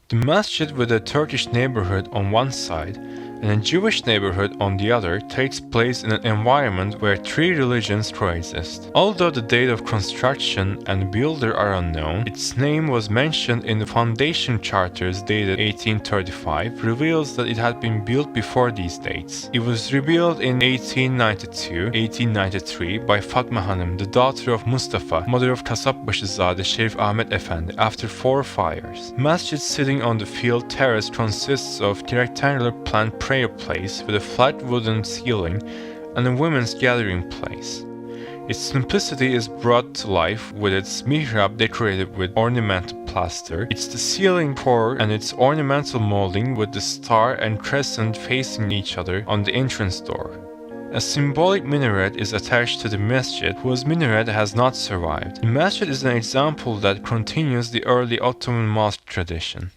The masjid, with a Turkish neighborhood on one side and a Jewish neighborhood on the other, takes place in an environment where three religions coexist. Although the date of construction and builder are unknown, its name was mentioned in the foundation charters dated 1835, reveals that it had been built before these dates. It was rebuilt in 1892-1893 by Fatma Hanım, the daughter of Mustafa, mother of Kasabbaşızade Şerif Ahmed Efendi, after 4 fires. Masjid, sitting on the field terrace, consists of the rectangular plan prayer place with a flat wooden ceiling and a women's gathering place. Its simplicity is brought to life with its mihrab decorated with ornamented plaster, its the ceiling pour and its ornamental molding with the star and crescent facing each other on the entrance door. A symbolic minaret is attached to the masjid, whose minaret has not survived. The masjid is an example that continues the early Ottoman mosque tradition.